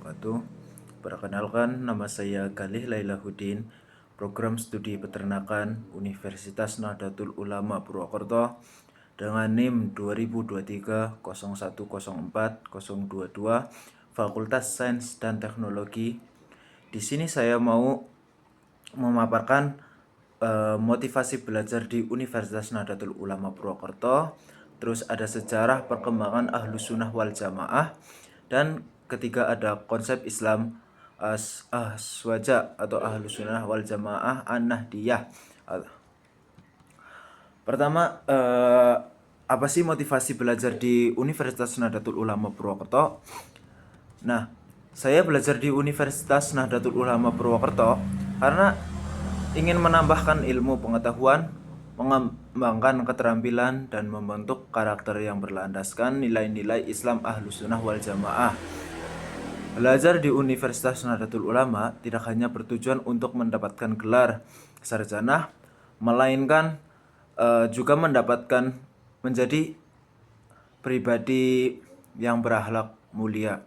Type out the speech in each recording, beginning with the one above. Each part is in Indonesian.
wabarakatuh. Perkenalkan, nama saya Galih Lailahuddin, program studi peternakan Universitas Nahdlatul Ulama Purwokerto dengan NIM 2023-0104-022 Fakultas Sains dan Teknologi. Di sini saya mau memaparkan motivasi belajar di Universitas Nahdlatul Ulama Purwokerto, terus ada sejarah perkembangan Ahlus Sunnah wal Jamaah, dan ketiga ada konsep Islam Aswaja atau Ahlus Sunnah wal Jamaah An-Nahdiyah. Pertama, apa sih motivasi belajar di Universitas Nahdlatul Ulama Purwokerto? Nah, saya belajar di Universitas Nahdlatul Ulama Purwokerto karena ingin menambahkan ilmu pengetahuan, mengembangkan keterampilan, dan membentuk karakter yang berlandaskan nilai-nilai Islam Ahlus Sunnah wal Jamaah. Belajar di Universitas Nahdlatul Ulama tidak hanya bertujuan untuk mendapatkan gelar sarjana, melainkan juga mendapatkan menjadi pribadi yang berakhlak mulia,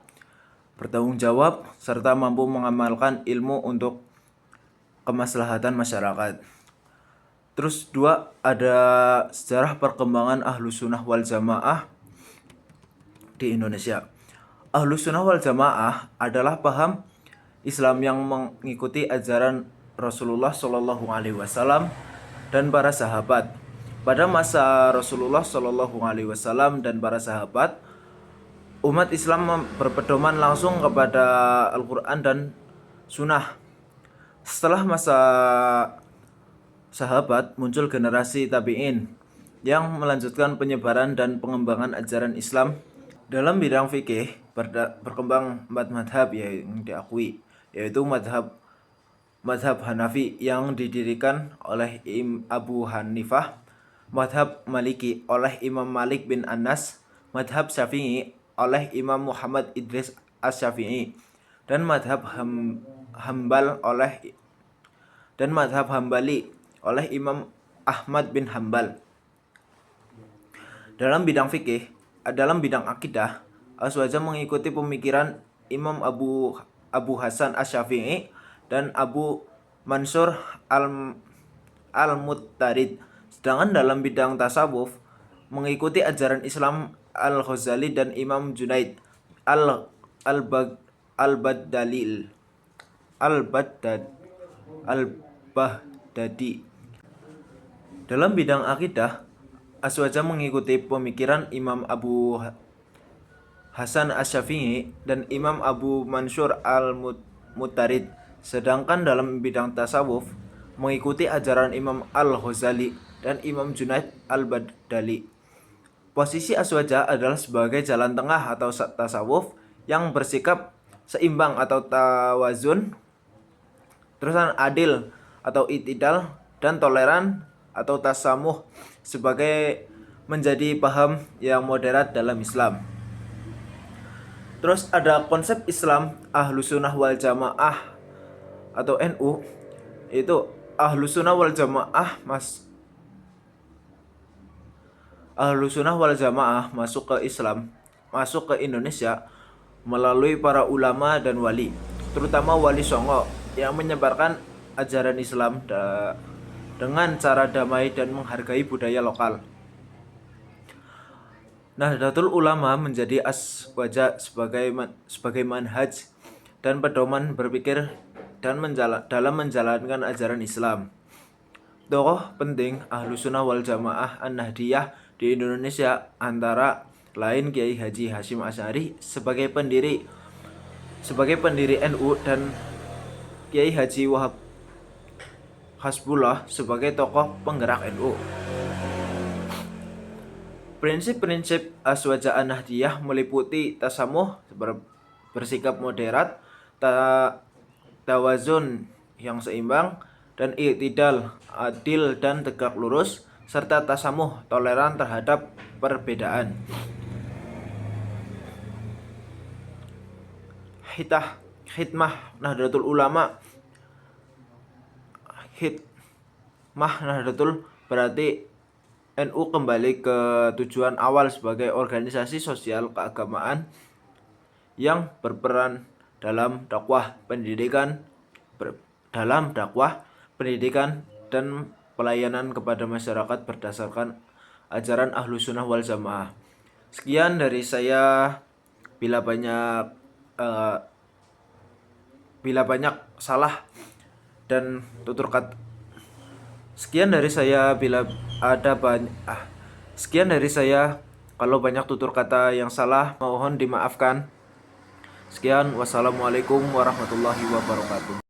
bertanggung jawab, serta mampu mengamalkan ilmu untuk kemaslahatan masyarakat. Terus dua, ada sejarah perkembangan Ahlus Sunnah wal Jamaah di Indonesia. Ahlus Sunnah wal Jamaah adalah paham Islam yang mengikuti ajaran Rasulullah Shallallahu Alaihi Wasallam dan para sahabat. Pada masa Rasulullah Shallallahu Alaihi Wasallam dan para sahabat, umat Islam berpedoman langsung kepada Al-Quran dan Sunnah. Setelah masa sahabat, muncul generasi tabi'in yang melanjutkan penyebaran dan pengembangan ajaran Islam. Dalam bidang fikih berkembang empat madhab yang diakui, yaitu madhab Hanafi yang didirikan oleh Abu Hanifah, madhab Maliki oleh Imam Malik bin Anas, madhab Syafi'i oleh Imam Muhammad Idris Asy-Syafi'i, dan madhab Hambali oleh Imam Ahmad bin Hambal. Dalam bidang akidah, Aswaja mengikuti pemikiran Imam Abu Hasan Asy-Syafi'i dan Abu Mansur Al-Muttarid. Sedangkan dalam bidang tasawuf mengikuti ajaran Islam Al-Ghazali dan Imam Junaid Al-Baghdadi. Dalam bidang akidah, Aswaja mengikuti pemikiran Imam Abu Hasan Asy-Syafi'i dan Imam Abu Mansur Al-Muttarid. Sedangkan dalam bidang tasawuf mengikuti ajaran Imam Al-Ghazali dan Imam Junaid Al-Baghdadi. Posisi Aswaja adalah sebagai jalan tengah atau tasawuf yang bersikap seimbang atau tawazun, terusan adil atau itidal, dan toleran atau tasamuh sebagai menjadi paham yang moderat dalam Islam. Terus ada konsep Islam Ahlus Sunnah wal Jamaah atau NU, itu Ahlus Sunnah wal Jamaah masuk ke Islam, masuk ke Indonesia melalui para ulama dan wali, terutama Wali Songo yang menyebarkan ajaran Islam dengan cara damai dan menghargai budaya lokal. Nahdlatul Ulama menjadi aswaja sebagai manhaj dan pedoman berpikir dan dalam menjalankan ajaran Islam. Tokoh penting Ahlus Sunnah wal Jamaah An-Nahdiyah di Indonesia antara lain Kiai Haji Hasyim Asy'ari sebagai pendiri NU dan Kiai Haji Wahab Hasbullah sebagai tokoh penggerak NU. Prinsip-prinsip Aswaja An-Nahdiyah meliputi tasamuh, bersikap moderat, tawazun yang seimbang, dan i'tidal, adil dan tegak lurus, serta tasamuh, toleran terhadap perbedaan. Hikmah Nahdlatul Ulama. Hikmah Nahdlatul berarti NU kembali ke tujuan awal sebagai organisasi sosial keagamaan yang berperan dalam dakwah pendidikan dan pelayanan kepada masyarakat berdasarkan ajaran Ahlus Sunnah wal Jamaah. Sekian dari saya. Bila banyak salah dan tutur kata sekian dari saya kalau banyak tutur kata yang salah mohon dimaafkan. Sekian, wassalamualaikum warahmatullahi wabarakatuh.